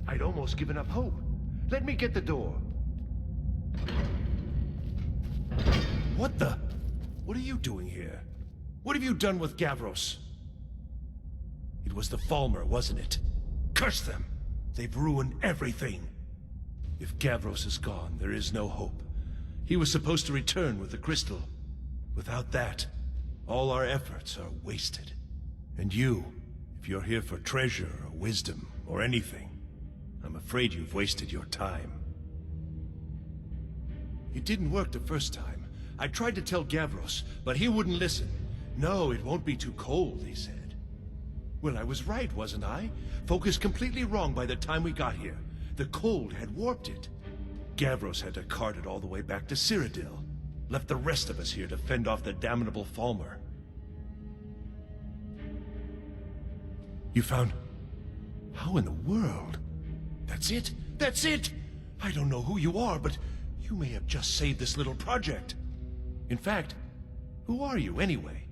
I'd almost given up hope. Let me get the door. What the? What are you doing here? What have you done with Geforce? It was the Falmer, wasn't it? Curse them! They've ruined everything. If Geforce is gone, there is no hope. He was supposed to return with the crystal. Without that, all our efforts are wasted. And you, if you're here for treasure or wisdom or anything, I'm afraid you've wasted your time. It didn't work the first time. I tried to tell Geforce, but he wouldn't listen. No, it won't be too cold, he said. Well, I was right, wasn't I? Focused completely wrong by the time we got here. The cold had warped it. Geforce had to cart it all the way back to Cyrodiil. Left the rest of us here to fend off the damnable Falmer. You found... How in the world? That's it? That's it! I don't know who you are, but you may have just saved this little project. In fact, who are you anyway?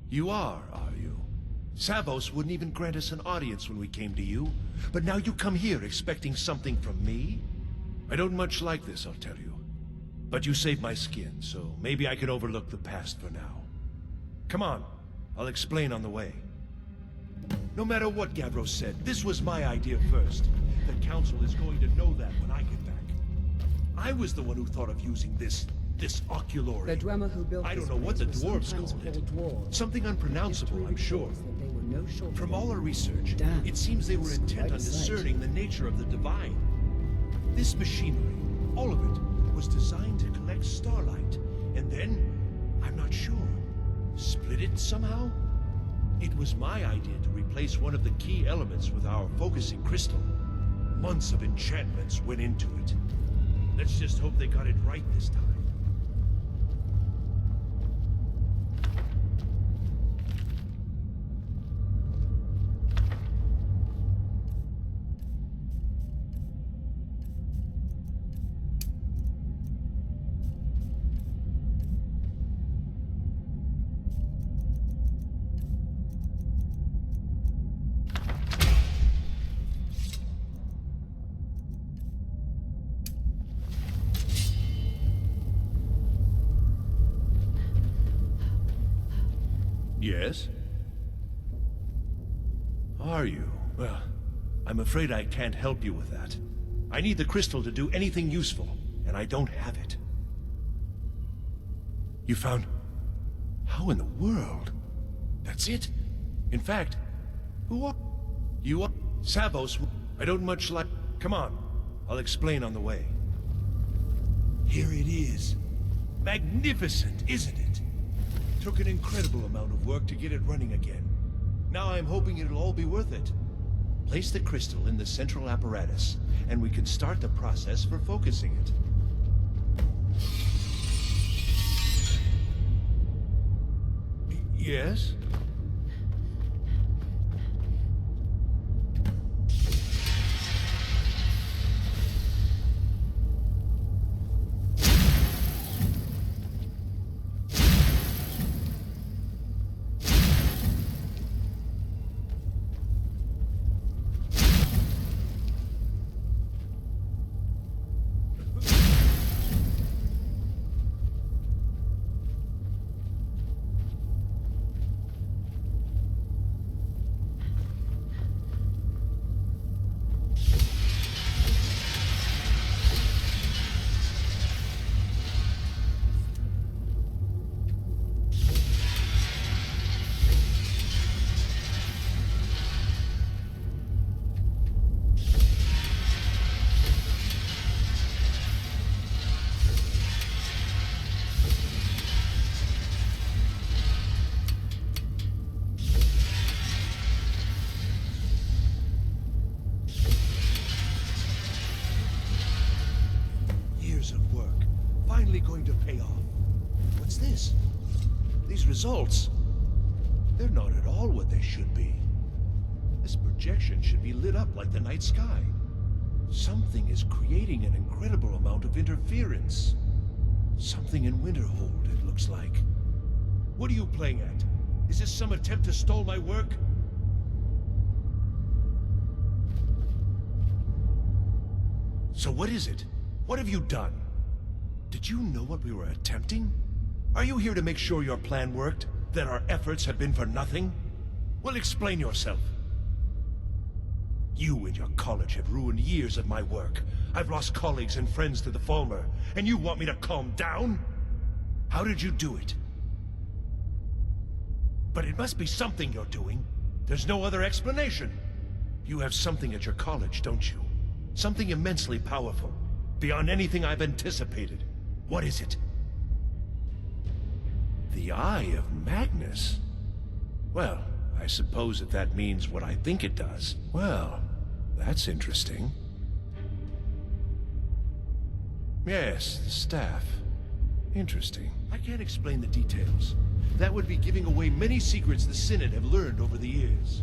You are you? Savos wouldn't even grant us an audience when we came to you, but now you come here expecting something from me? I don't much like this, I'll tell you. But you saved my skin, so maybe I can overlook the past for now. Come on, I'll explain on the way. No matter what Geforce said, this was my idea first. The Council is going to know that when I get back. I was the one who thought of using this oculory. The Dwemer who built I don't this know what the place were dwarves sometimes called it. called dwarves. Something unpronounceable, I'm sure. That they were no shorter From than all our research, Damn, it seems they were it's intent quite on a sight. discerning the nature of the divine. This machinery, all of it, was designed to collect starlight, and then, I'm not sure, split it somehow? It was my idea to replace one of the key elements with our focusing crystal. Months of enchantments went into it. Let's just hope they got it right this time. Yes? Are you? Well, I'm afraid I can't help you with that. I need the crystal to do anything useful, and I don't have it. You found... How in the world? That's it? In fact, who are... You are... Savos... I don't much like... Come on, I'll explain on the way. Here it is. Magnificent, isn't it? Took an incredible amount of work to get it running again. Now I'm hoping it'll all be worth it. Place the crystal in the central apparatus, and we can start the process for focusing it. Yes? Of work, finally going to pay off. What's this? These results, they're not at all what they should be. This projection should be lit up like the night sky. Something is creating an incredible amount of interference. Something in Winterhold, it looks like. What are you playing at? Is this some attempt to stall my work? So what is it? What have you done? Did you know what we were attempting? Are you here to make sure your plan worked? That our efforts have been for nothing? Well, explain yourself. You and your college have ruined years of my work. I've lost colleagues and friends to the Falmer, and you want me to calm down? How did you do it? But it must be something you're doing. There's no other explanation. You have something at your college, don't you? Something immensely powerful, beyond anything I've anticipated. What is it? The Eye of Magnus? Well, I suppose if that means what I think it does. Well, that's interesting. Yes, the staff. Interesting. I can't explain the details. That would be giving away many secrets the Synod have learned over the years.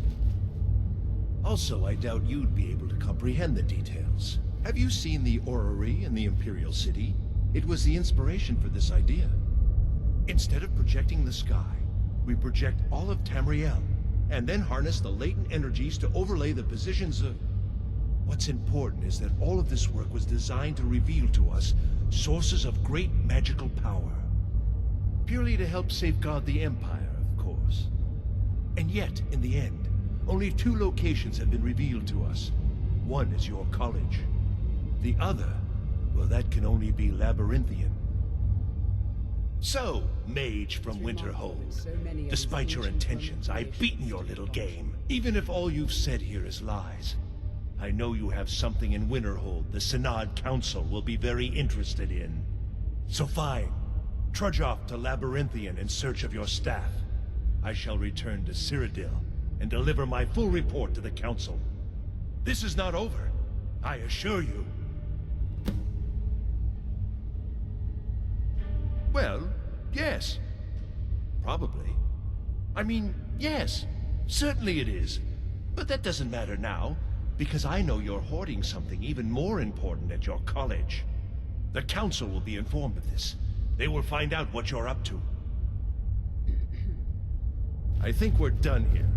Also, I doubt you'd be able to comprehend the details. Have you seen the orrery in the Imperial City? It was the inspiration for this idea. Instead of projecting the sky, we project all of Tamriel, and then harness the latent energies to overlay the positions of... What's important is that all of this work was designed to reveal to us sources of great magical power. Purely to help safeguard the Empire, of course. And yet, in the end, only 2 locations have been revealed to us. One is your college. The other, well, that can only be Labyrinthian. So, mage from Winterhold, despite your intentions, I've beaten your little game. Even if all you've said here is lies, I know you have something in Winterhold the Synod Council will be very interested in. So fine, trudge off to Labyrinthian in search of your staff. I shall return to Cyrodiil and deliver my full report to the Council. This is not over, I assure you. Well, yes. Probably. I mean, yes. Certainly it is. But that doesn't matter now, because I know you're hoarding something even more important at your college. The Council will be informed of this. They will find out what you're up to. I think we're done here.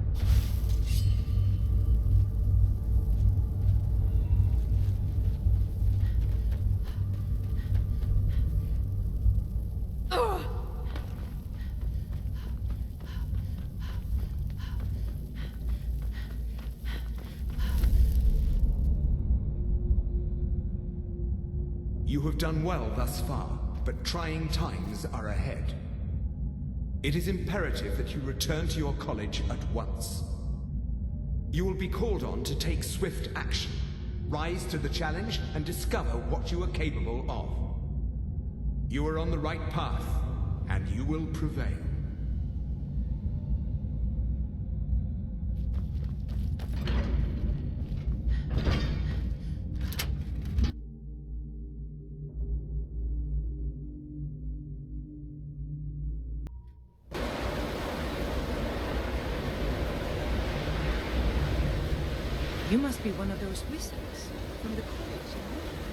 You have done well thus far, but trying times are ahead. It is imperative that you return to your college at once. You will be called on to take swift action, rise to the challenge, and discover what you are capable of. You are on the right path, and you will prevail. You must be one of those wizards from the college, you know?